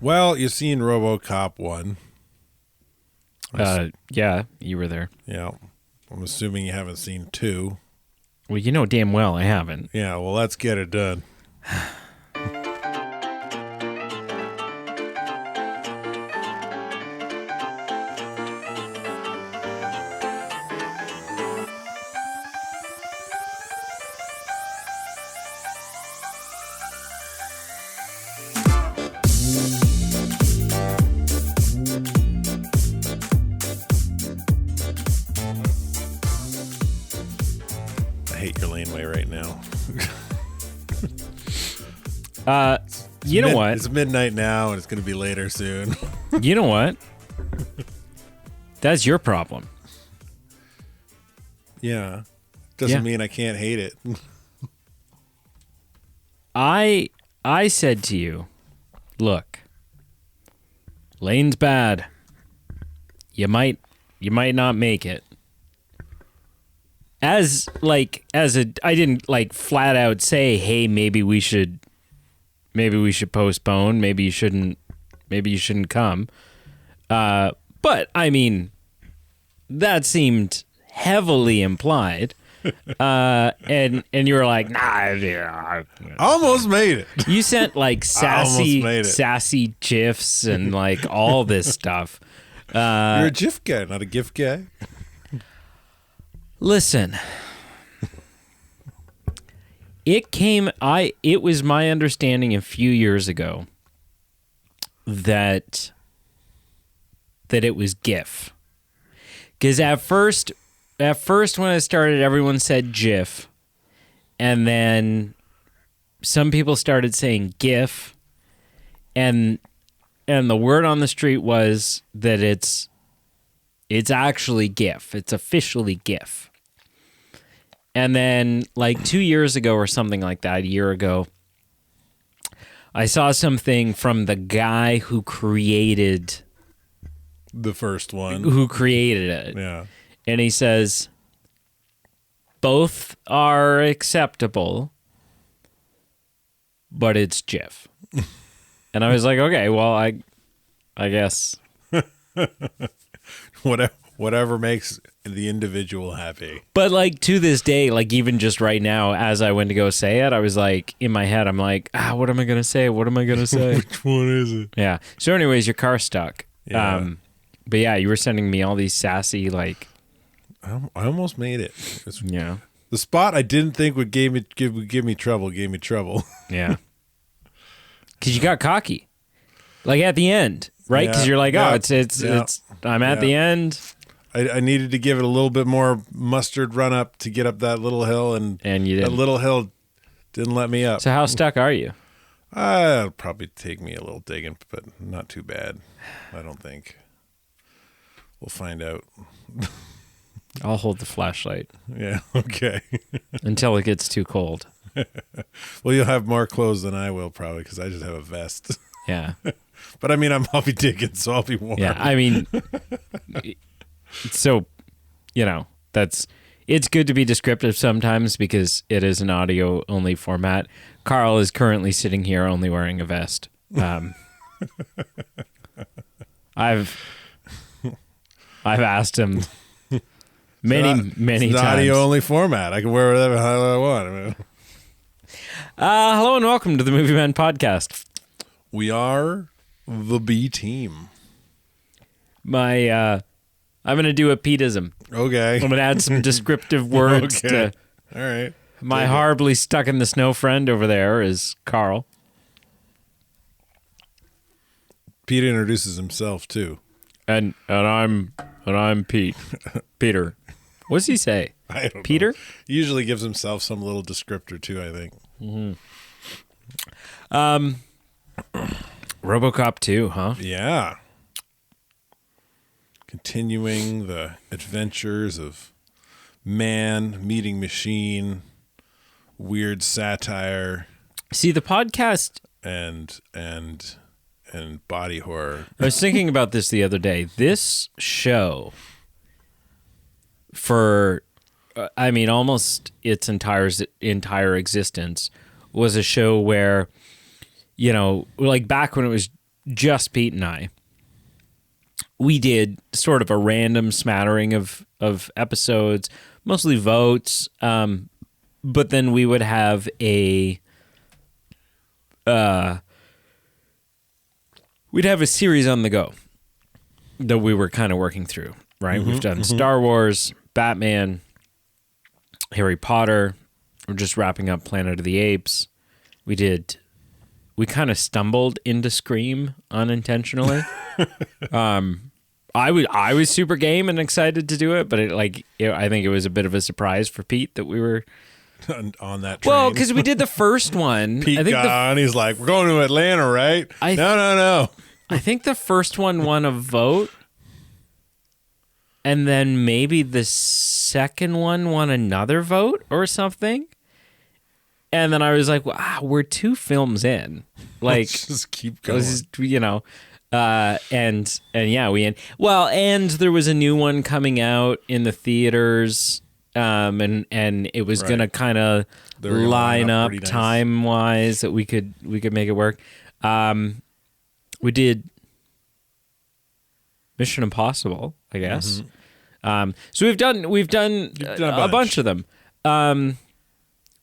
Well, you've seen Robocop 1. Yeah, you were there. Yeah. I'm assuming you haven't seen 2. Well, you know damn well I haven't. Yeah, well, let's get it done. I hate your laneway right now. You know what? It's midnight now, and it's going to be later soon. You know what? That's your problem. Yeah. Doesn't Yeah. mean I can't hate it. I said to you, look, lane's bad. You might not make it. I didn't like flat out say, hey, maybe we should postpone. Maybe you shouldn't come. But I mean, that seemed heavily implied. And you were like, nah. Almost made it. You sent like almost made it. sassy gifs and like all this stuff. You're a GIF guy, not a GIF guy. Listen, it was my understanding a few years ago that it was GIF. Because at first when I started, everyone said GIF, and then some people started saying GIF, and the word on the street was that it's actually GIF. It's officially GIF. And then like 2 years ago or something like that, a year ago, I saw something from the guy who created The first one. it. Yeah. And he says, both are acceptable, but it's GIF. And I was like, okay, well, I guess. Whatever makes the individual happy. But like to this day, like even just right now, as I went to go say it, I was like, in my head, I'm like, what am I going to say? What am I going to say? Which one is it? Yeah. So anyways, your car's stuck. Yeah. But yeah, you were sending me all these sassy, like, I almost made it. yeah. The spot I didn't think would give me trouble gave me trouble. Yeah. Because you got cocky. Like at the end, right? Because Yeah. you're like, Yeah. it's I'm at the end. I needed to give it a little bit more mustard run up to get up that little hill, and And you that didn't. little hill didn't let me up. So how stuck are you? It'll probably take me a little digging, but not too bad, I don't think. We'll find out. I'll hold the flashlight Yeah, okay. until it gets too cold. Well, you'll have more clothes than I will probably because I just have a vest. Yeah. But I mean, I'll be digging, so I'll be warm. Yeah. I mean, so, it's good to be descriptive sometimes because it is an audio only format. Carl is currently sitting here only wearing a vest. I've asked him many It's times. audio only format. I can wear whatever the hell I want. I mean, Hello and welcome to the Movie Man Podcast. we are the B team. I'm gonna do a Peteism. Okay. I'm gonna add some descriptive words Okay. to All right. my Take it. horribly stuck in the snow friend over there is Carl. Pete introduces himself too. And I'm Pete. Peter. What's he say? I don't know. Peter? He usually gives himself some little descriptor too, I think. Robocop 2, huh? Yeah. Continuing the adventures of man meeting machine, weird satire, See, the podcast, and body horror. I was thinking about this the other day. This show, for, almost its entire existence, was a show where, like back when it was just Pete and I, we did sort of a random smattering of episodes, mostly votes, but then we would have we'd have a series on the go that we were kind of working through, right? We've done Star Wars, Batman, Harry Potter. We're just wrapping up Planet of the Apes. We kind of stumbled into Scream unintentionally. I was super game and excited to do it, but I think it was a bit of a surprise for Pete that we were on that train. Well, because we did the first one. Pete got on. He's like, "We're going to Atlanta, right?" No. I think the first one won a vote, and then maybe the second one won another vote or something. And then I was like, wow, we're 2 films in. Like, let's just keep going. And yeah, and there was a new one coming out in the theaters, and it was gonna kind of line up nice. Time wise that we could make it work. We did Mission Impossible, I guess. So we've done a bunch of them.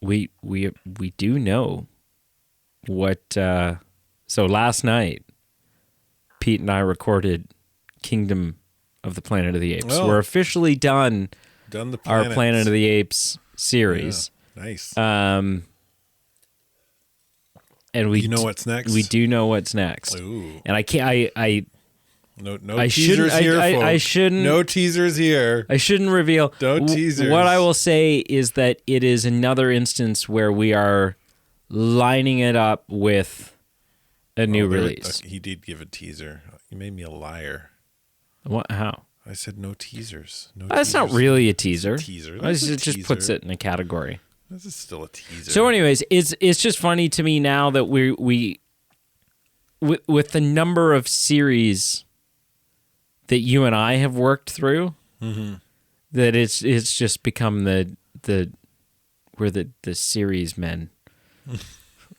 We do know what. So last night, Pete and I recorded Kingdom of the Planet of the Apes. Oh. We're officially done our Planet of the Apes series. Yeah, nice. And we know what's next. We do know what's next. Ooh. And I can't. No teasers here, folks. I shouldn't. No teasers here. I shouldn't reveal. No teasers. What I will say is that it is another instance where we are lining it up with a new release. He did give a teaser. You made me a liar. What? How? I said no teasers. That's not really a teaser. It's a teaser. It just puts it in a category. This is still a teaser. So, anyways, it's just funny to me now that we with the number of series that you and I have worked through, that it's just become we're the series men.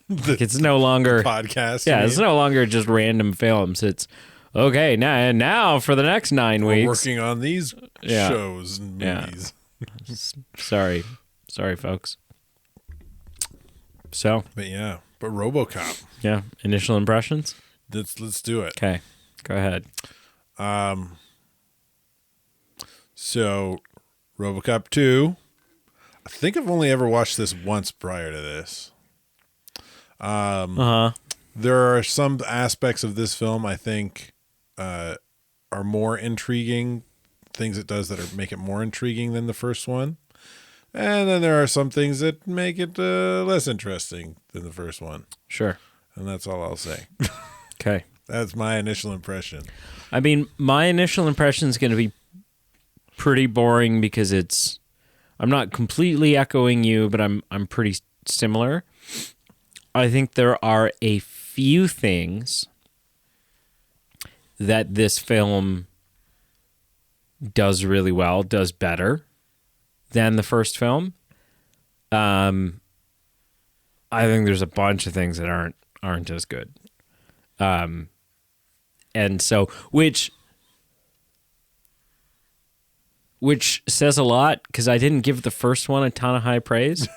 Like it's no longer podcast. Yeah, it's no longer just random films. It's okay now for the next 9 weeks. We're working on these shows and movies. Yeah. Sorry, folks. So, but RoboCop. Yeah, initial impressions. Let's do it. Okay, go ahead. So RoboCop 2, I think I've only ever watched this once prior to this. There are some aspects of this film I think are more intriguing, things it does that make it more intriguing than the first one. And then there are some things that make it less interesting than the first one. Sure. And that's all I'll say. Okay. That's my initial impression. I mean, my initial impression is going to be pretty boring because I'm not completely echoing you, but I'm pretty similar. I think there are a few things that this film does really well, does better than the first film. I think there's a bunch of things that aren't as good. And so, which says a lot because I didn't give the first one a ton of high praise.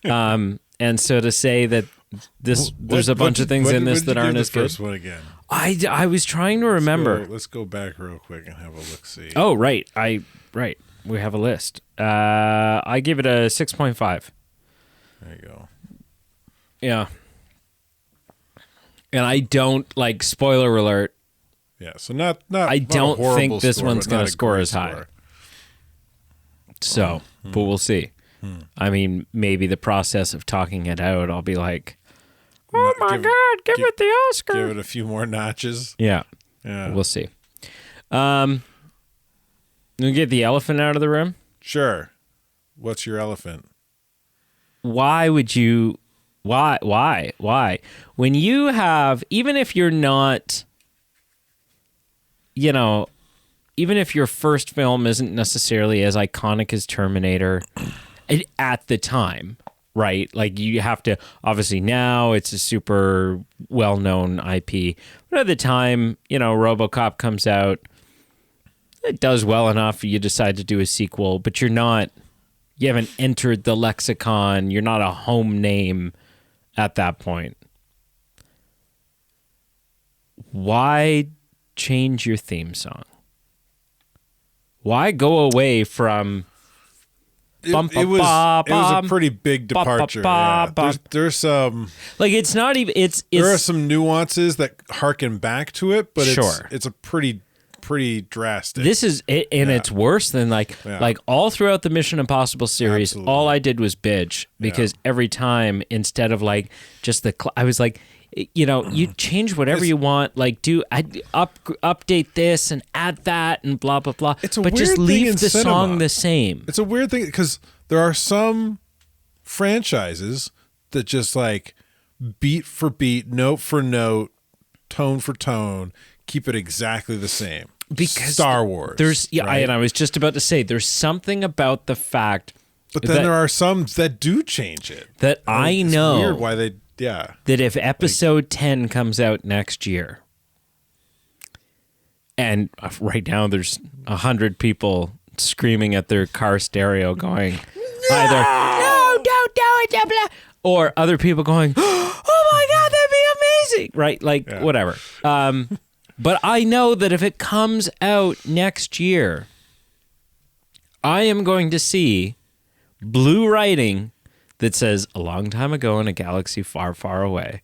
And so to say that there's a bunch of things in this that aren't as good. First one again. I was trying to remember. Let's go back real quick and have a look. See. Oh, right. We have a list. I give it a 6.5. There you go. Yeah. And I don't spoiler alert. Yeah, so not I don't think this score, one's going to score as high. Score. So, but we'll see. I mean, maybe the process of talking it out, I'll be like, oh my God, give it the Oscar. Give it a few more notches. Yeah. We'll see. We get the elephant out of the room? Sure. What's your elephant? Why would you... Why? When you have... Even if you're not... even if your first film isn't necessarily as iconic as Terminator at the time, right? Like you have to, obviously now it's a super well-known IP. But at the time, Robocop comes out, it does well enough, you decide to do a sequel, but you haven't entered the lexicon, you're not a home name at that point. Why change your theme song? Why go away from... It was a pretty big departure. There's some like it's not even there are some nuances that harken back to it, but sure. it's a pretty drastic. This is it, and it's worse than like all throughout the Mission Impossible series. Absolutely. All I did was bitch because every time instead of like just I was like, you change whatever you want, like update this and add that and blah blah blah. But just leave the song the same. It's a weird thing because there are some franchises that just like beat for beat, note for note, tone for tone, keep it exactly the same. Because Star Wars, and I was just about to say there's something about the fact, but then there are some that do change it. That I know weird why they. Yeah. That if episode 10 comes out next year, and right now there's 100 people screaming at their car stereo going, either, no, don't do it, blah, blah, or other people going, oh my God, that'd be amazing. Right? Like, whatever. But I know that if it comes out next year, I am going to see blue writing that says a long time ago in a galaxy far, far away,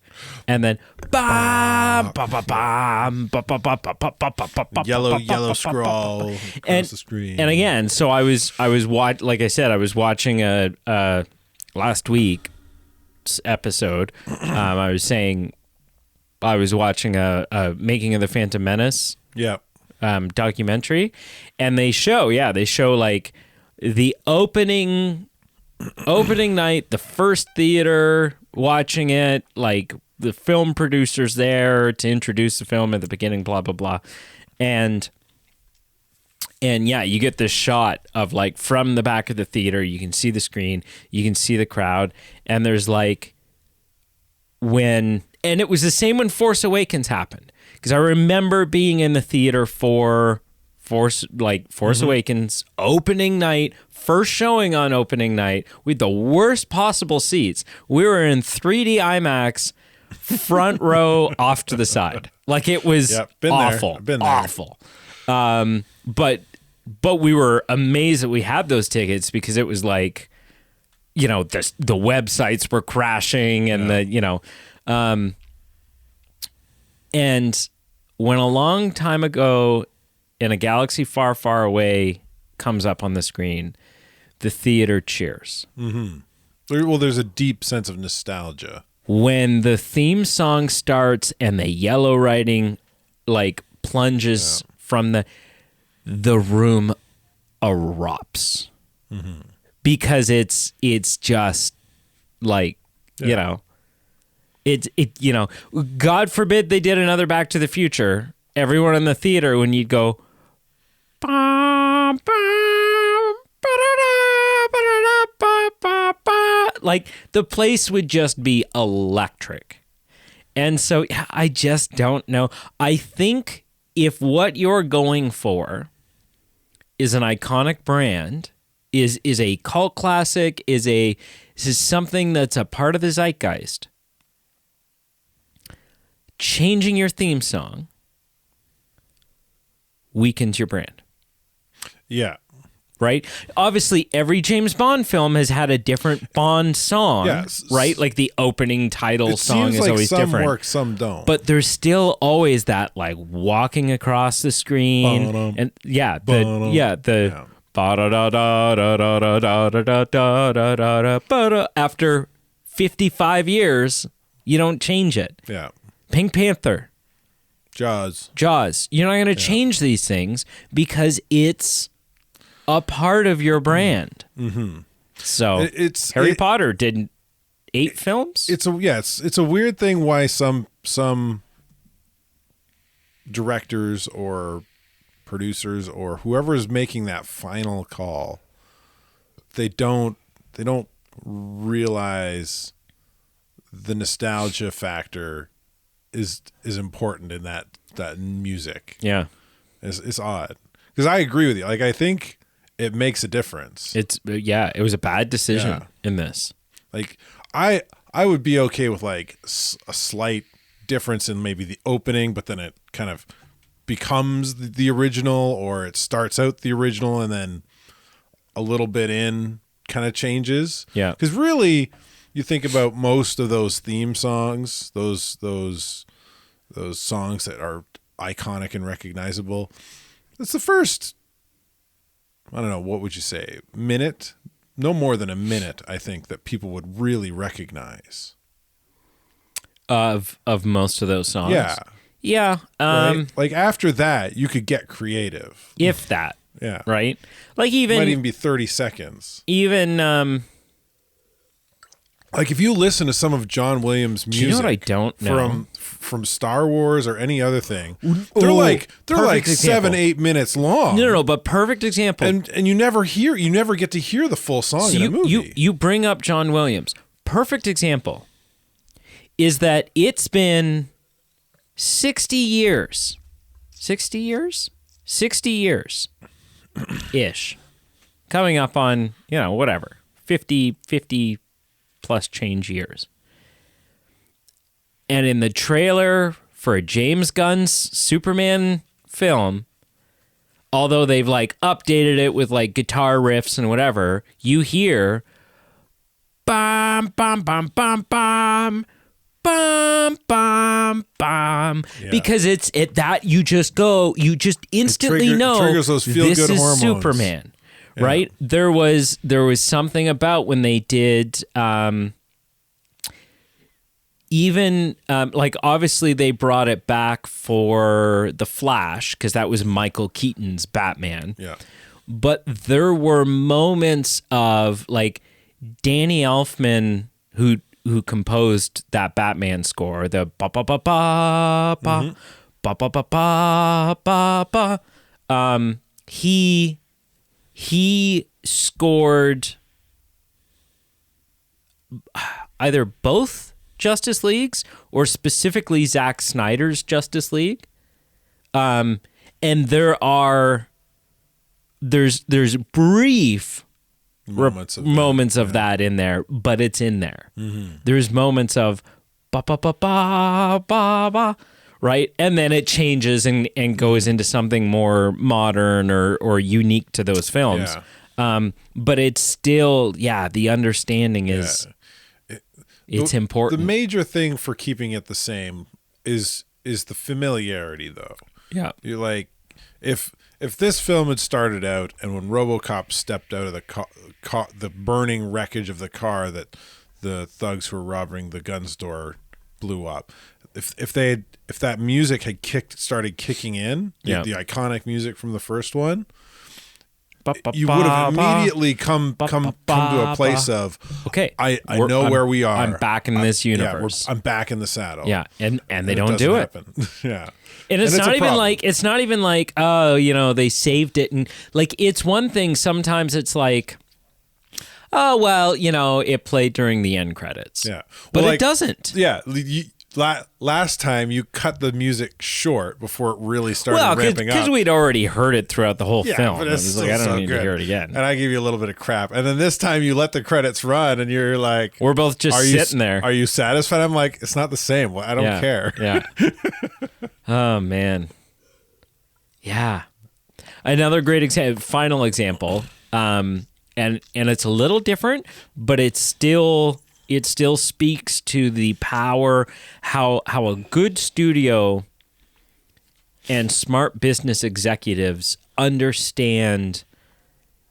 and then yellow scroll across the screen. And again, so I was like I said, I was watching a last week's episode. I was saying I was watching a Making of the Phantom Menace documentary, and they show like the opening night, the first theater watching it, like the film producers there to introduce the film at the beginning, blah blah blah, and you get this shot of like from the back of the theater, you can see the screen, you can see the crowd, and there's like and it was the same when Force Awakens happened, because I remember being in the theater for Force Awakens opening night, first showing on opening night, with the worst possible seats. We were in 3D IMAX, front row, off to the side. Like it was awful, awful. But we were amazed that we had those tickets, because it was like, the websites were crashing and and when a long time ago in a galaxy far, far away comes up on the screen, the theater cheers. Mm-hmm. Well, there's a deep sense of nostalgia. When the theme song starts and the yellow writing like plunges from the room erupts. Mm-hmm. Because it's just like, God forbid they did another Back to the Future. Everyone in the theater, when you'd go, like the place would just be electric. And so I just don't know. I think if what you're going for is an iconic brand, is a cult classic, is something that's a part of the zeitgeist, changing your theme song weakens your brand. Yeah. Right? Obviously, every James Bond film has had a different Bond song, right? Like the opening title song is always different. Some work, some don't. But there's still always that like walking across the screen and after 55 years, you don't change it. Yeah. Pink Panther. Jaws. You're not going to change these things because it's a part of your brand. Mm-hmm. So Harry Potter did 8 films. It's a weird thing why some directors or producers or whoever is making that final call, they don't realize the nostalgia factor is important in that music. Yeah. It's odd because I agree with you. Like, I think it makes a difference. It was a bad decision in this. Like, I would be okay with like a slight difference in maybe the opening, but then it kind of becomes the original, or it starts out the original and then a little bit in kind of changes. Yeah. Because really, you think about most of those theme songs, those songs that are iconic and recognizable. It's the first, I don't know, what would you say, minute? No more than a minute, I think, that people would really recognize. Of most of those songs. Yeah. Yeah. Right? Like, after that, you could get creative. If that. Yeah. Right? Like, It might even be 30 seconds. Even like, if you listen to some of John Williams' music, do you know what I don't know? From Star Wars or any other thing, they're like 7-8 minutes long. No, but perfect example. And you never get to hear the full song in a movie. You bring up John Williams. Perfect example is that it's been 60 years. 60 years? 60 years ish. Coming up on, whatever. 50 plus change years. And in the trailer for James Gunn's Superman film, although they've like updated it with like guitar riffs and whatever, you hear bam bam bam bam bam bam bam bam, because it's that you just instantly know triggers those feel-good this is hormones. Superman. Right? There was something about when they did even like, obviously they brought it back for The Flash because that was Michael Keaton's Batman. Yeah. But there were moments of like Danny Elfman, who composed that Batman score, the ba ba ba ba ba ba ba ba ba ba ba. He scored either both Justice Leagues or specifically Zack Snyder's Justice League. And there's brief moments of that in there, but it's in there. Mm-hmm. There's moments of ba ba ba ba ba ba, right? And then it changes and goes into something more modern or unique to those films. Yeah. But it's still, the understanding is it's important. The major thing for keeping it the same is the familiarity, though. Yeah. You're like, if this film had started out and when Robocop stepped out of the burning wreckage of the car that the thugs who were robbing the gun store blew up, if that music had started kicking in, the iconic music from the first one, you would have immediately come to a place of, okay, I know where we are. I'm back in this universe. I'm back in the saddle. Yeah, and they don't do it. Yeah. And it's not even like oh, they saved it, and like, it's one thing sometimes it's like, oh well, it played during the end credits. Yeah. But it doesn't. Yeah. Last time you cut the music short before it really started ramping up. Because we'd already heard it throughout the whole film. But I was like, I don't need to hear it again. And I give you a little bit of crap. And then this time you let the credits run and you're like, we're both just sitting there. Are you satisfied? I'm like, it's not the same. I don't care. Yeah. Oh, man. Yeah. Another great final example. And it's a little different, but it still speaks to the power, how a good studio and smart business executives understand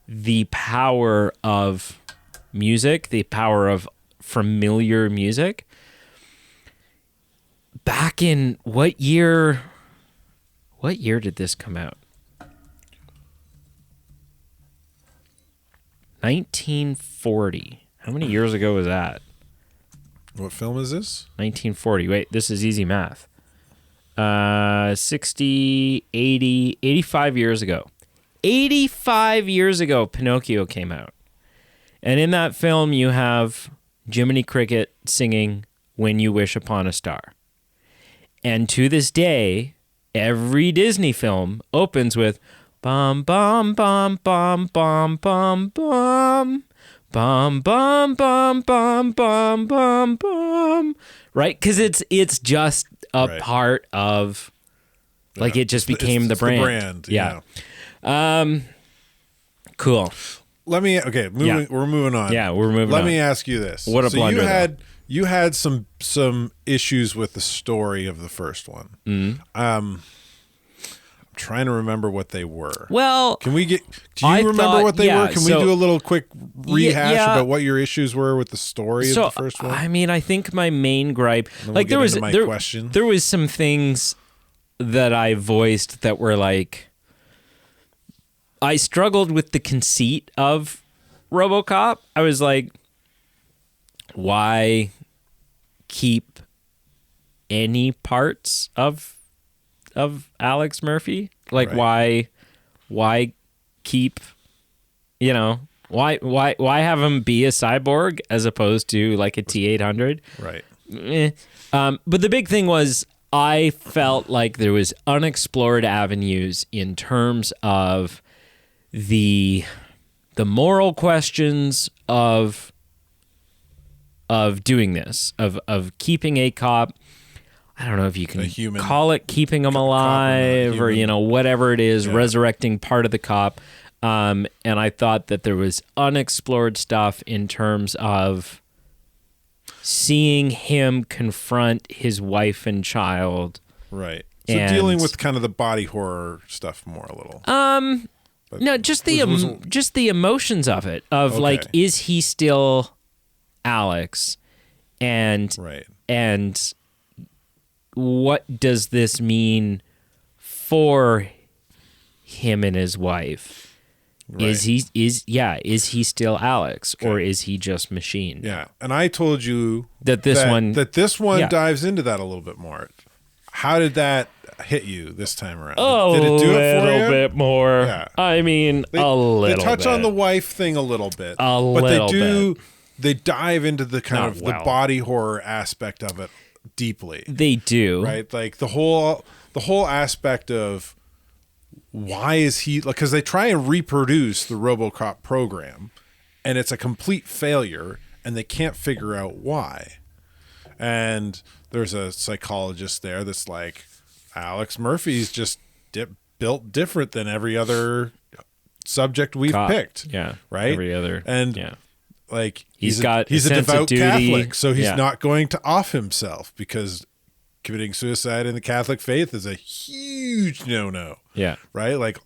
the power of music, the power of familiar music. Back in what year did this come out? 1940. How many years ago was that? What film is this? 1940. Wait, this is easy math. 60, 80, 85 years ago. 85 years ago, Pinocchio came out. And in that film, you have Jiminy Cricket singing When You Wish Upon a Star. And to this day, every Disney film opens with bum, bum, bum, bum, bum, bum, bum. Bum, bum, bum, bum, bum, bum, bum. Right? Because it's just a part of, like, it just became the brand. The brand, yeah. Cool. We're moving on. Yeah, we're moving on. Let me ask you this. What a blunder, you had some issues with the story of the first one. Mm-hmm. I'm trying to remember what they were. Well, do you remember what they were? Can we do a little quick rehash about what your issues were with the story of the first one? I mean, I think my main gripe, like, there was some things that I voiced that were like, I struggled with the conceit of Robocop. I was like, why keep any parts of Alex Murphy? Like, why keep, why have him be a cyborg as opposed to like a T-800? Right. But the big thing was, I felt like there was unexplored avenues in terms of the moral questions of doing this, of keeping a cop. I don't know if you can call it keeping him alive or, whatever it is, resurrecting part of the cop. And I thought that there was unexplored stuff in terms of seeing him confront his wife and child. Right. So dealing with kind of the body horror stuff more a little. No, just the emotions of it, of like, is he still Alex? And what does this mean for him and his wife? Right. Is he still Alex, or is he just machine? Yeah. And I told you that this one dives into that a little bit more. How did that hit you this time around? Did it do it for you? A little bit more. Yeah. I mean, a little bit. They touch on the wife thing a little bit. They dive into the kind of the body horror aspect of it deeply. They do. Right? Like the whole aspect of why is he, like, because they try and reproduce the Robocop program and it's a complete failure and they can't figure out why. And there's a psychologist there that's like, Alex Murphy's just built different than every other subject we've picked. Yeah. Right? Every other. And like he's a devout Catholic, so he's not going to off himself because committing suicide in the Catholic faith is a huge no-no. Yeah. Right? Like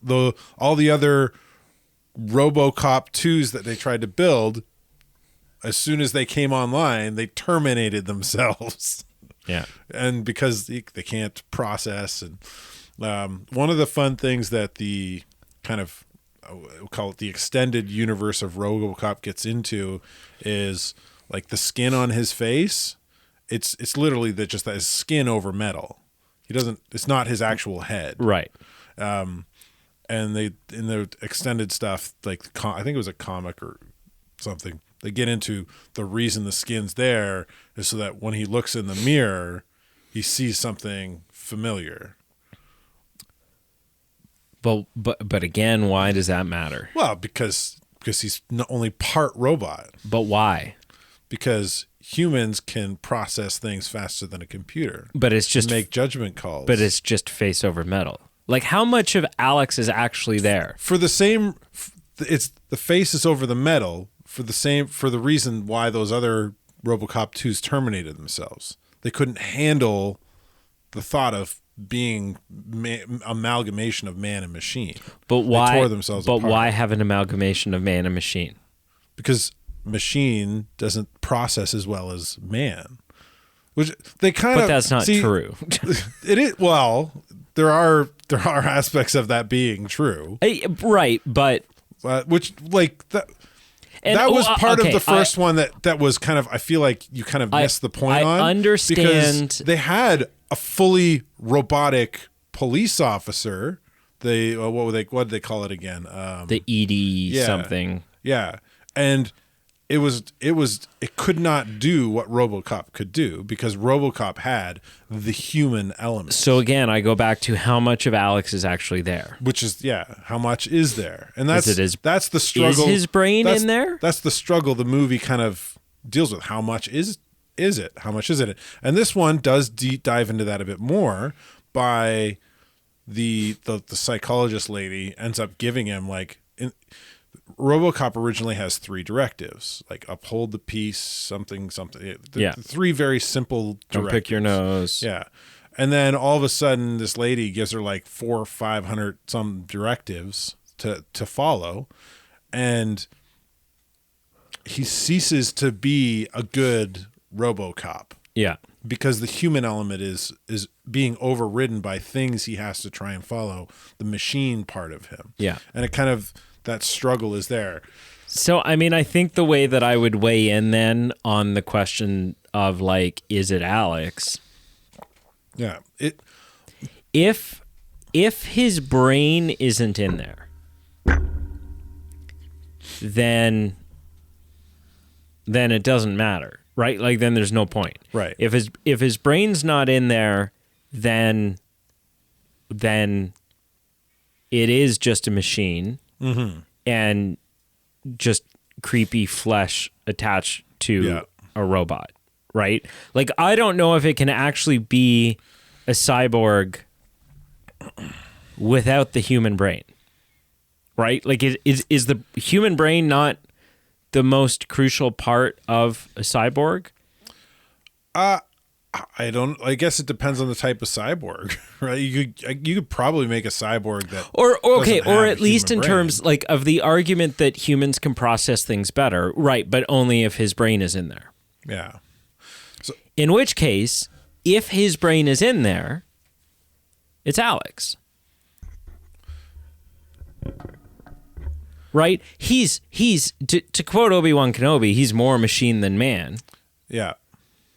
all the other RoboCop 2s that they tried to build, as soon as they came online, they terminated themselves. Yeah. And because they can't process. And one of the fun things that the kind of, we'll call it the extended universe of RoboCop gets into is like the skin on his face. It's literally just his skin over metal. It's not his actual head. Right. And they, in the extended stuff, like I think it was a comic or something, they get into the reason the skin's there is so that when he looks in the mirror, he sees something familiar. But again, why does that matter? Well, because he's not only part robot. But why? Because humans can process things faster than a computer. But it's just make judgment calls. But it's just face over metal. Like, how much of Alex is actually there? For the same, it's the face is over the metal for the reason why those other RoboCop 2s terminated themselves. They couldn't handle the thought of being amalgamation of man and machine. But why? They tore themselves apart. Why have an amalgamation of man and machine? Because machine doesn't process as well as man. Which they kind of. But that's not true. It is. Well, there are aspects of that being true. Right, but which like that. And that was part of the first one that was kind of, I feel like you kind of missed the point on. I understand. Because they had a fully robotic police officer. What did they call it again? The ED something. Yeah. And it could not do what Robocop could do because Robocop had the human element. So again, I go back to how much of Alex is actually there. Which is how much is there? And that's the struggle. Is his brain in there? That's the struggle the movie kind of deals with. How much is it? How much is it? And this one does dive into that a bit more by the psychologist lady ends up giving him Robocop originally has 3 directives, like uphold the peace, something. Yeah. 3 very simple directives. Don't pick your nose. Yeah. And then all of a sudden this lady gives her 400 or 500 some directives to follow. And he ceases to be a good Robocop. Yeah. Because the human element is being overridden by things he has to try and follow, the machine part of him. Yeah. And it kind of, that struggle is there. So, I mean, I think the way that I would weigh in then on the question of is it Alex? Yeah. If his brain isn't in there, then it doesn't matter, right? Then there's no point. Right. If his brain's not in there, then it is just a machine. Mm-hmm. And just creepy flesh attached to a robot, right? I don't know if it can actually be a cyborg without the human brain, right? Is the human brain not the most crucial part of a cyborg? I guess it depends on the type of cyborg, right? You could probably make a cyborg that or at least in brain. terms of the argument that humans can process things better, right? But only if his brain is in there. Yeah. So in which case, if his brain is in there, it's Alex. Right? He's to quote Obi-Wan Kenobi, he's more machine than man. Yeah.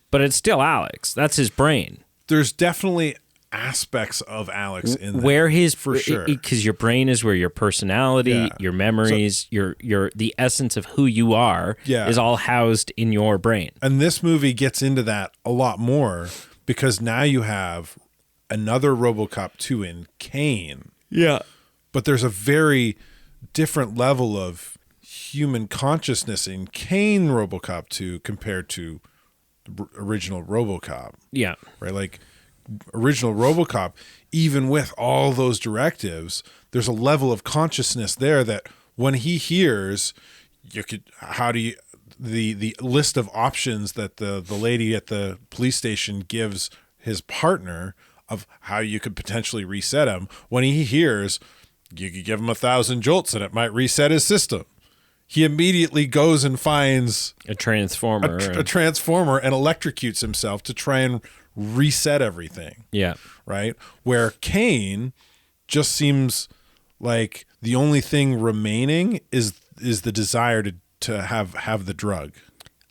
But it's still Alex. That's his brain. There's definitely aspects of Alex in there. Where his for sure. Because your brain is where your personality, your memories, your the essence of who you are is all housed in your brain. And this movie gets into that a lot more because now you have another Robocop 2 in Kane. Yeah. But there's a very different level of human consciousness in Kane Robocop 2 compared to original Robocop. Yeah. Right? Original Robocop, even with all those directives, there's a level of consciousness there that when he hears, the list of options that the lady at the police station gives his partner of how you could potentially reset him, when he hears you could give him 1,000 jolts and it might reset his system, he immediately goes and finds a transformer and electrocutes himself to try and reset everything. Yeah. Right? Where Kane just seems like the only thing remaining is the desire to have the drug.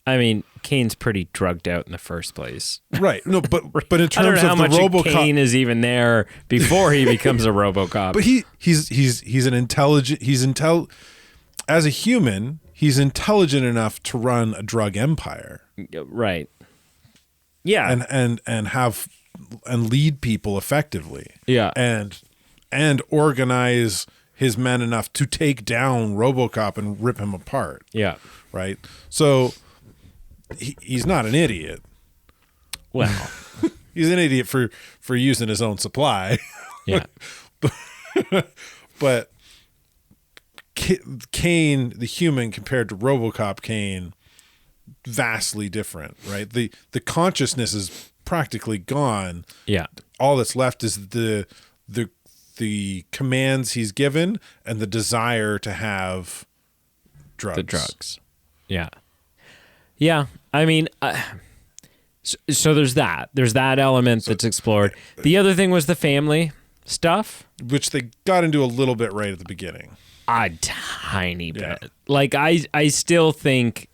I mean, Kane's pretty drugged out in the first place. Right. No, but in terms I don't know of how the much Robocop, Kane is even there before he becomes a Robocop. But he's an intelligent. As a human, he's intelligent enough to run a drug empire. Right. Yeah. And lead people effectively. Yeah. And organize his men enough to take down Robocop and rip him apart. Yeah. Right. So he's not an idiot. Well, he's an idiot for using his own supply. Yeah. But Kane, the human, compared to Robocop Kane, vastly different, right? The consciousness is practically gone. Yeah. All that's left is the commands he's given and the desire to have drugs. The drugs. Yeah. Yeah. I mean, so there's that. There's that element that's explored. The other thing was the family stuff, which they got into a little bit right at the beginning. A tiny bit. I still think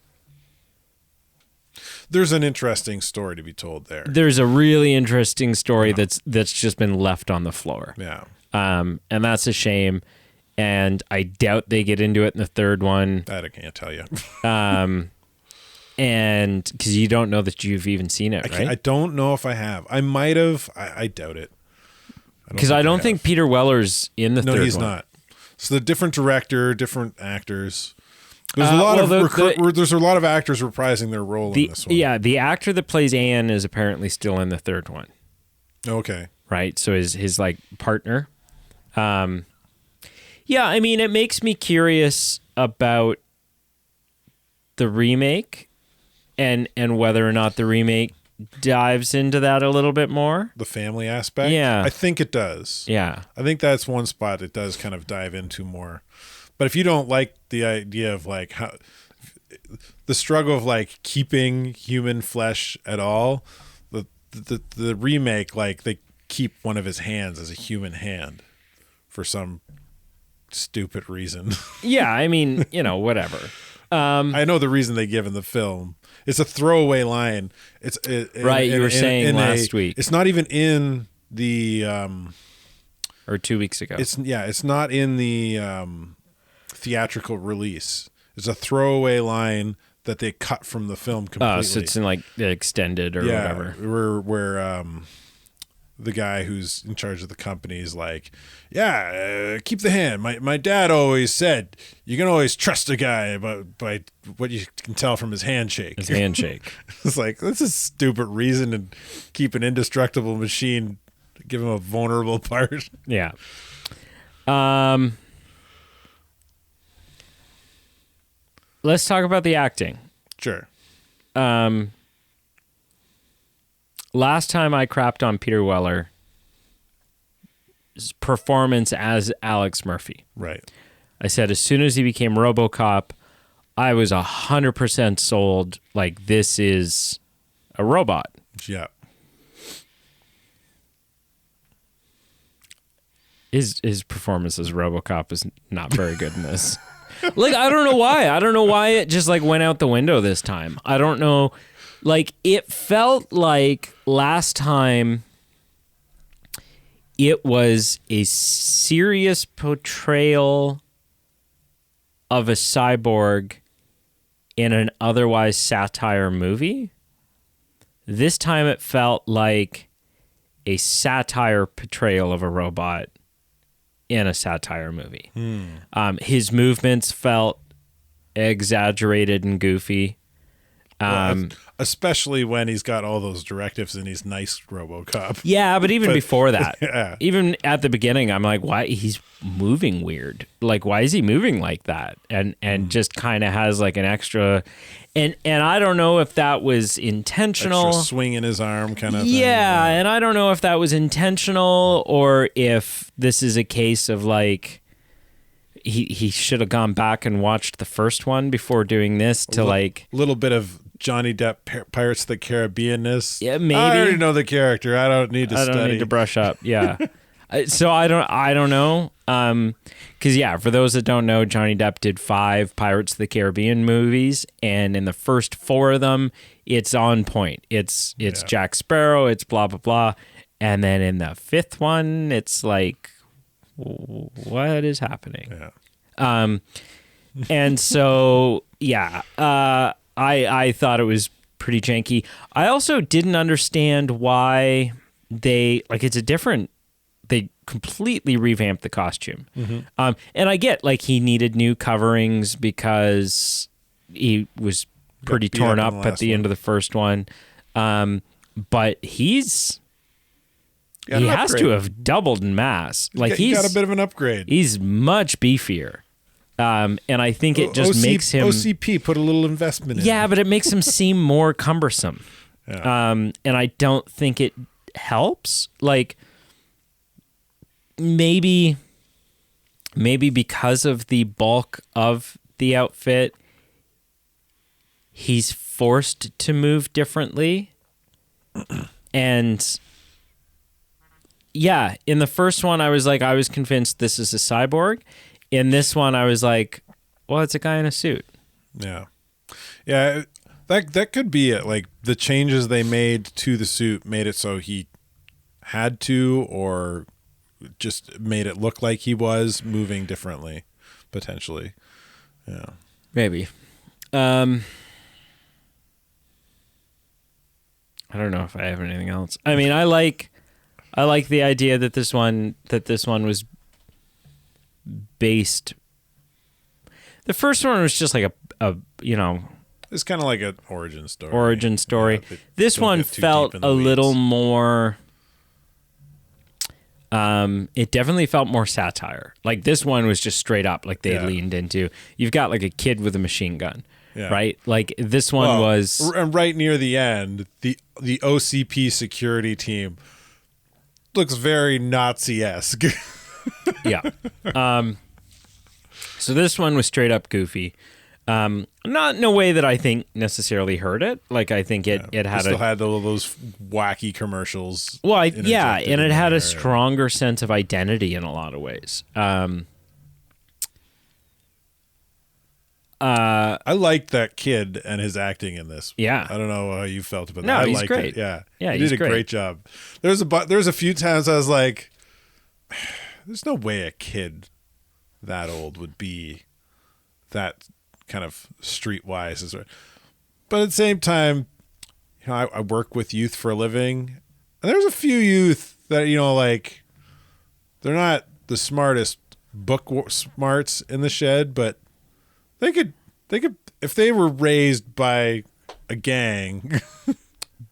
there's an interesting story to be told there. There's a really interesting story that's just been left on the floor. Yeah. And that's a shame. And I doubt they get into it in the third one. That I can't tell you. And because you don't know that you've even seen it, right? I don't know if I have. I might have. I doubt it. Because I don't think Peter Weller's in the third one. No, he's not. So the different director, different actors. There's a lot there's a lot of actors reprising their role in this one. Yeah, the actor that plays Anne is apparently still in the third one. Okay. Right? So his like partner. Yeah, I mean, it makes me curious about the remake and whether or not the remake dives into that a little bit more. The family aspect? Yeah. I think it does. Yeah. I think that's one spot it does kind of dive into more. But if you don't like the idea of like how the struggle of like keeping human flesh at all, the remake, like they keep one of his hands as a human hand for some stupid reason. Yeah, I mean, whatever. I know the reason they give in the film. It's a throwaway line. Right, you were saying last week. It's not even in the or 2 weeks ago. It's not in the theatrical release. It's a throwaway line that they cut from the film completely. Oh, so it's in like the extended or whatever. Where the guy who's in charge of the company is like, keep the hand. My dad always said you can always trust a guy by what you can tell from his handshake. His handshake. It's like, that's a stupid reason to keep an indestructible machine, give him a vulnerable part. Yeah. Let's talk about the acting. Sure. Last time I crapped on Peter Weller's performance as Alex Murphy. Right. I said as soon as he became Robocop, I was 100% sold. Like, this is a robot. Yeah. His performance as Robocop is not very good in this. Like, I don't know why. I don't know why it just like went out the window this time. I don't know. Like, it felt like last time it was a serious portrayal of a cyborg in an otherwise satire movie. This time it felt like a satire portrayal of a robot in a satire movie. His movements felt exaggerated and goofy. Especially when he's got all those directives and he's nice Robocop. Yeah, but even before that, yeah. Even at the beginning, I'm like, why he's moving weird? Like, why is he moving like that? And just kind of has like an extra, and I don't know if that was intentional. Extra swing in his arm kind of thing. Yeah, and I don't know if that was intentional or if this is a case of like he should have gone back and watched the first one before doing this to like a little bit of Johnny Depp Pirates of the Caribbean-ness. Yeah, maybe. I already know the character. I don't need to study. I don't need to brush up. Yeah. So I don't know. Because yeah, for those that don't know, Johnny Depp did 5 Pirates of the Caribbean movies, and in the first 4 of them, it's on point. It's Jack Sparrow. It's blah blah blah, and then in the 5th one, it's like, what is happening? Yeah. And so yeah, I thought it was pretty janky. I also didn't understand why they completely revamped the costume. Mm-hmm. And I get like he needed new coverings because he was pretty torn up at the end of the first one. But he has to have doubled in mass. Like he got a bit of an upgrade. He's much beefier. And I think it just makes him OCP put a little investment in. Yeah, but it makes him seem more cumbersome. Yeah. And I don't think it helps. Like maybe because of the bulk of the outfit, he's forced to move differently. And yeah, in the first one I was convinced this is a cyborg. In this one, I was like, well, it's a guy in a suit. Yeah. Yeah, that could be it. Like, the changes they made to the suit made it so he had to, or just made it look like he was moving differently, potentially. Yeah. Maybe. I don't know if I have anything else. I mean, I like the idea that this one was based. The first one was just like a It's kind of like an origin story. Yeah, this one felt a little more. It definitely felt more satire. Like this one was just straight up, like they leaned into. You've got like a kid with a machine gun, right? Like this one was, and right near the end, the OCP security team looks very Nazi-esque. yeah. So this one was straight up goofy. Not in a way that I think necessarily hurt it. Like I think it still had all those wacky commercials. Well, and it had a stronger sense of identity in a lot of ways. I liked that kid and his acting in this. Yeah, I don't know how you felt about that. No, I he's liked great. It. Yeah, he did a great job. There's a few times I was like, "There's no way a kid that old would be that kind of streetwise." But at the same time, I work with youth for a living, and there's a few youth that like they're not the smartest book smarts in the shed, but they could if they were raised by a gang,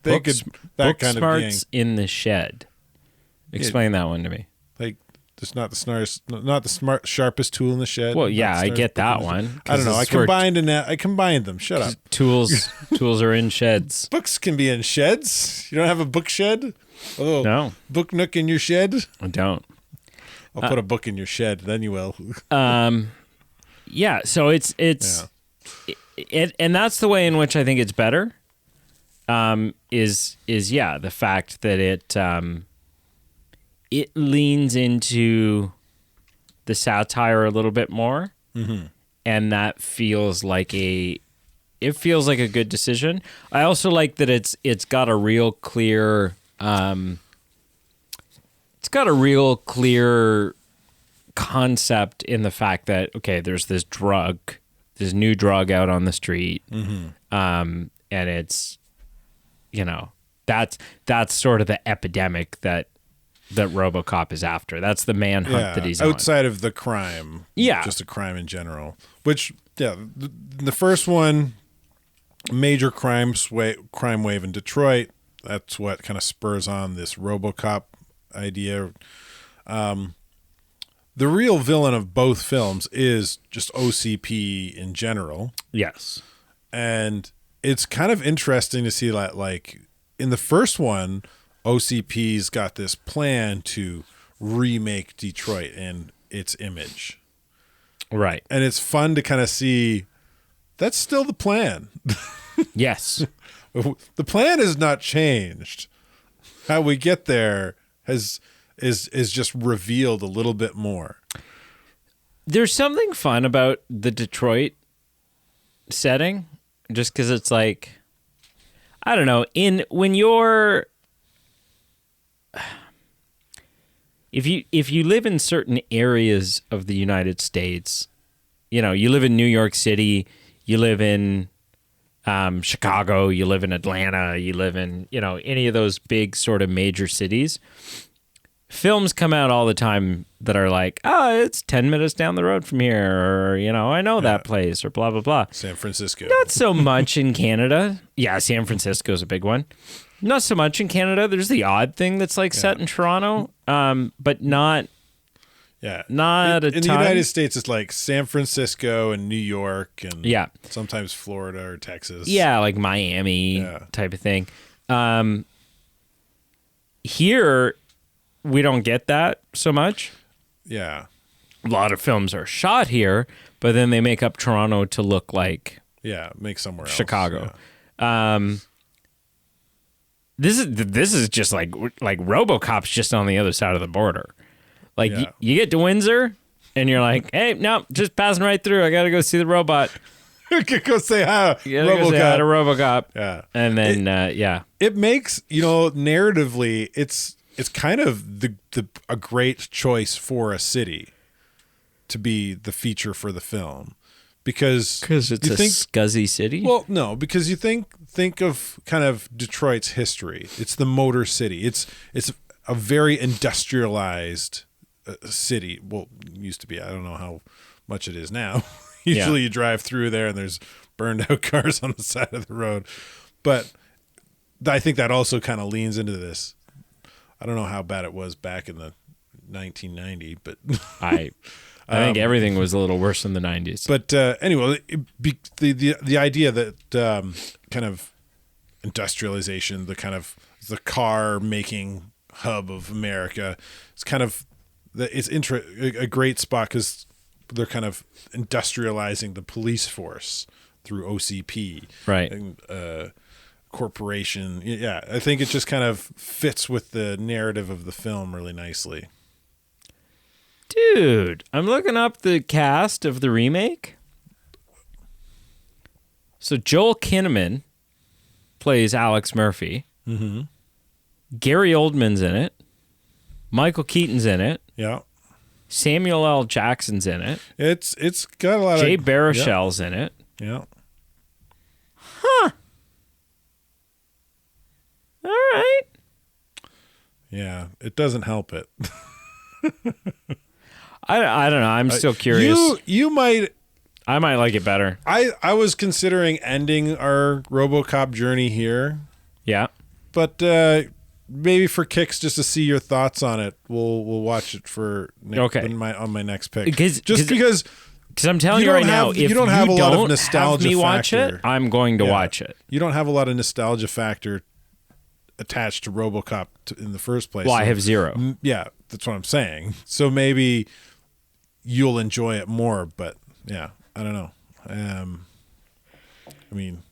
they book, could book kind smarts of gang. in the shed. Explain that one to me. Like it's not the sharpest tool in the shed. Well, yeah, I get that one. I don't know. I combined them. Shut up. Tools are in sheds. Books can be in sheds. You don't have a book shed? Oh, no. Book nook in your shed? I don't. I'll put a book in your shed, then you will. Yeah, so it's and that's the way in which I think it's better. Is the fact that it leans into the satire a little bit more, and that feels like a good decision. I also like that it's got a real clear concept in the fact that there's this new drug out on the street, and it's that's sort of the epidemic that Robocop is after. That's the manhunt that he's outside of the crime. Yeah, just a crime in general. Which the first one, major crime wave in Detroit. That's what kind of spurs on this Robocop idea. The real villain of both films is just OCP in general. Yes. And it's kind of interesting to see that, like, in the first one, OCP's got this plan to remake Detroit and its image. Right. And it's fun to kind of see that's still the plan. Yes. The plan has not changed. How we get there is just revealed a little bit more. There's something fun about the Detroit setting, just because it's like, I don't know, if you live in certain areas of the United States, you live in New York City, you live in Chicago, you live in Atlanta, you live in any of those big sort of major cities. Films come out all the time that are like, it's 10 minutes down the road from here, or, I know that place, or blah, blah, blah. San Francisco. Not so much in Canada. Yeah, San Francisco's a big one. Not so much in Canada. There's the odd thing that's like set in Toronto, but not. Yeah, not in the United States, it's like San Francisco and New York, and sometimes Florida or Texas. Yeah, like Miami type of thing. Here, we don't get that so much. Yeah, a lot of films are shot here, but then they make up Toronto to look like make somewhere else. Chicago. Yeah. This is just like Robocop's just on the other side of the border. Like you get to Windsor and you're like, hey, no, just passing right through. I got to go see the robot. Go say hi. Go say hi to Robocop. Yeah. And then, It makes, narratively, it's kind of a great choice for a city to be the feature for the film, because it's you a scuzzy city. Well, no, because you think of kind of Detroit's history. It's the Motor City. It's a very industrialized city. Well, it used to be. I don't know how much it is now. Usually you drive through there and there's burned out cars on the side of the road. But I think that also kind of leans into this. I don't know how bad it was back in the 1990, but I think everything was a little worse in the 90s. But anyway, the idea that kind of industrialization, the car making hub of America, it's kind of a great spot because they're kind of industrializing the police force through OCP, right? And, corporation. Yeah, I think it just kind of fits with the narrative of the film really nicely. Dude, I'm looking up the cast of the remake. So Joel Kinnaman plays Alex Murphy. Mm-hmm. Gary Oldman's in it. Michael Keaton's in it. Yeah. Samuel L. Jackson's in it. It's got a lot Jay of... Baruchel's in it. Yeah. Huh. All right. Yeah, it doesn't help it. I don't know. I'm still curious. You might... I might like it better. I was considering ending our RoboCop journey here. Yeah. But maybe for kicks, just to see your thoughts on it, we'll watch it for on my next pick. Because I'm telling you right now, if you don't have a lot of nostalgia have me watch factor, it, I'm going to watch it. You don't have a lot of nostalgia factor attached to RoboCop in the first place. Well, I have zero. Yeah, that's what I'm saying. So maybe you'll enjoy it more. But yeah, I don't know. I mean,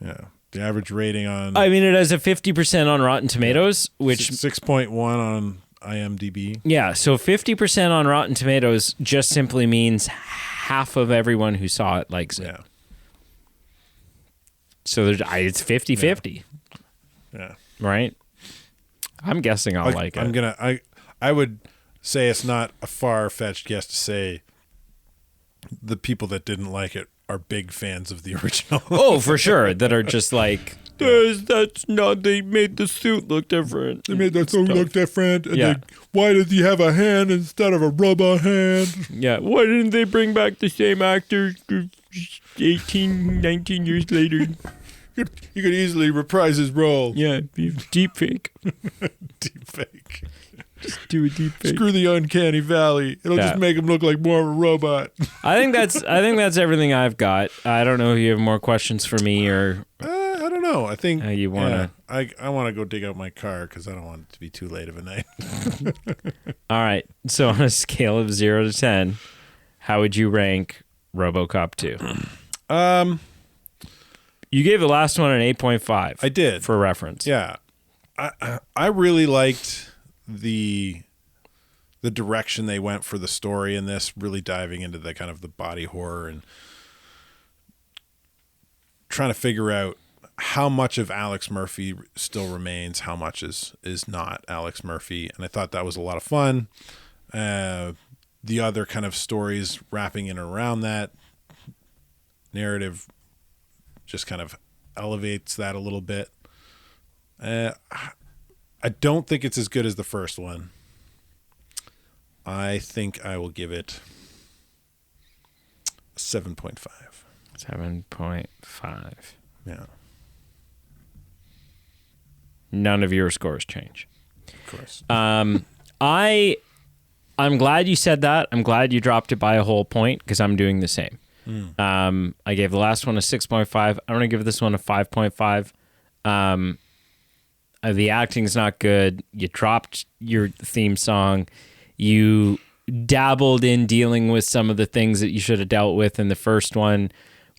yeah. The average rating on... I mean, it has a 50% on Rotten Tomatoes, which... 6.1 on IMDb. Yeah, so 50% on Rotten Tomatoes just simply means half of everyone who saw it likes it. Yeah. So it's 50-50. Yeah. Right? I'm guessing I'll like it. I would say it's not a far-fetched guess to say the people that didn't like it are big fans of the original. Oh, for sure. That are just like, that's not, they made the suit look different. They made the suit look different. And why did he have a hand instead of a rubber hand? Yeah. Why didn't they bring back the same actor 18, 19 years later? You could easily reprise his role. Yeah. Deep fake. Deep fake. Just do a deep fake. Screw the uncanny valley. It'll just make him look like more of a robot. I think that's everything I've got. I don't know if you have more questions for me or I don't know. I think you want to. I want to go dig out my car because I don't want it to be too late of a night. All right. So on a scale of 0 to 10, how would you rank RoboCop 2? You gave the last one an 8.5. I did, for reference. Yeah, I really liked the direction they went for the story in this, really diving into the kind of the body horror and trying to figure out how much of Alex Murphy still remains, how much is not Alex Murphy. And I thought that was a lot of fun. The other kind of stories wrapping in around that narrative just kind of elevates that a little bit. I don't think it's as good as the first one. I think I will give it a 7.5. 7.5. Yeah. None of your scores change. Of course. I'm glad you said that. I'm glad you dropped it by a whole point because I'm doing the same. I gave the last one a 6.5. I'm going to give this one a 5.5. The acting's not good. You dropped your theme song. You dabbled in dealing with some of the things that you should have dealt with in the first one,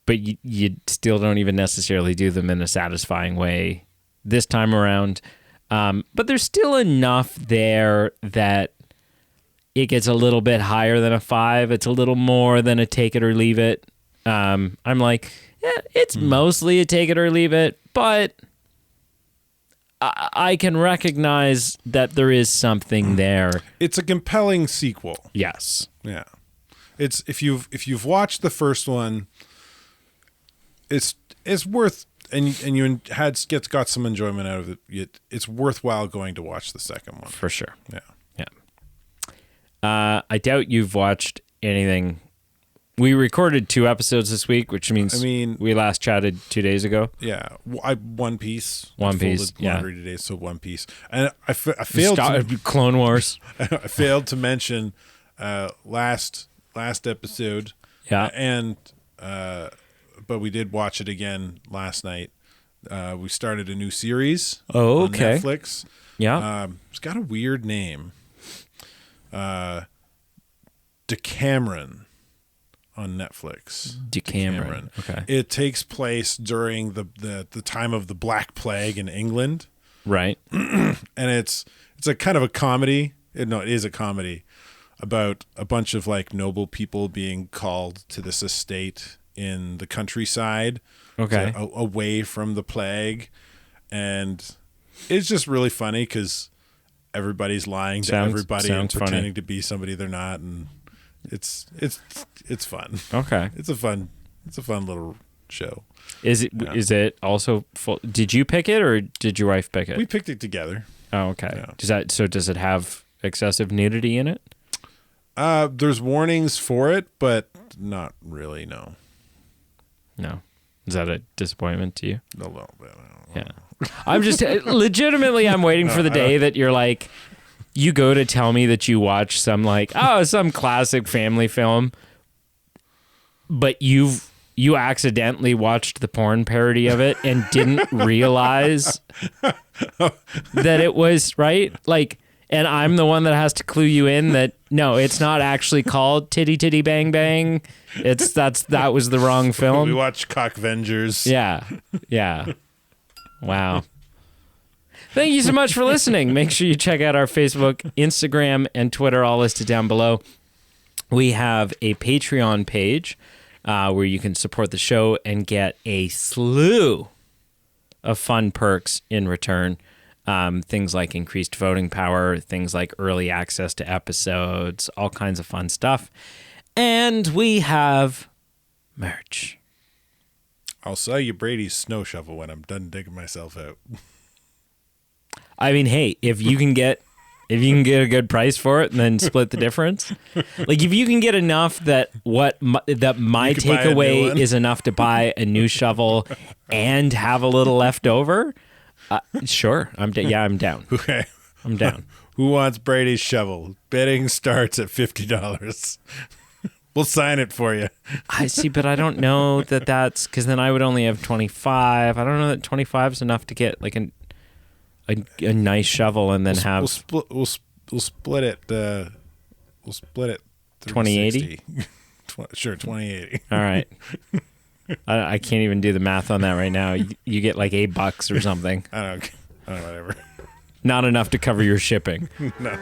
but you still don't even necessarily do them in a satisfying way this time around. But there's still enough there that it gets a little bit higher than a 5. It's a little more than a take it or leave it. I'm like, yeah, it's mostly a take it or leave it, but I can recognize that there is something there. It's a compelling sequel. Yes. Yeah. it's if you've watched the first one, it's worth, and you got some enjoyment out of it. It's worthwhile going to watch the second one for sure. Yeah. I doubt you've watched anything. We recorded 2 episodes this week, which means we last chatted 2 days ago. Yeah, One Piece. One Piece. Laundry today, so One Piece, and I failed to Clone Wars. I failed to mention last episode. Yeah, and but we did watch it again last night. We started a new series. Oh, on okay. Netflix. Yeah, it's got a weird name. Decameron on Netflix. Decameron. Okay. It takes place during the time of the Black Plague in England. Right. And it's a kind of a comedy. It is a comedy about a bunch of like noble people being called to this estate in the countryside. Okay. Away from the plague. And it's just really funny because everybody's lying to everybody and pretending to be somebody they're not, and it's fun. Okay. It's a fun little show. Is it also full? Did you pick it or did your wife pick it? We picked it together. Oh, okay. Yeah. Does it have excessive nudity in it? There's warnings for it, but not really. No. Is that a disappointment to you? A little bit. Yeah. I'm just legitimately, I'm waiting for the day that you're like, you go to tell me that you watch some some classic family film, but you accidentally watched the porn parody of it and didn't realize that it was right. Like, and I'm the one that has to clue you in that no, it's not actually called Titty Titty Bang Bang. That was the wrong film. We watched Cockvengers. Yeah. Wow. Thank you so much for listening. Make sure you check out our Facebook, Instagram, and Twitter, all listed down below. We have a Patreon page where you can support the show and get a slew of fun perks in return. Things like increased voting power, things like early access to episodes, all kinds of fun stuff. And we have merch. I'll sell you Brady's snow shovel when I'm done digging myself out. I mean, hey, if you can get a good price for it and then split the difference, like if you can get enough that my takeaway is enough to buy a new shovel and have a little left over, sure, I'm down. Okay, I'm down. Who wants Brady's shovel? Bidding starts at $50. We'll sign it for you. I see, but I don't know that's because then I would only have 25. I don't know that 25 is enough to get like a nice shovel and then we'll split it. We'll split it. 2080. Sure, 2080. All right. I can't even do the math on that right now. You get like $8 or something. I don't know, whatever. Not enough to cover your shipping. No.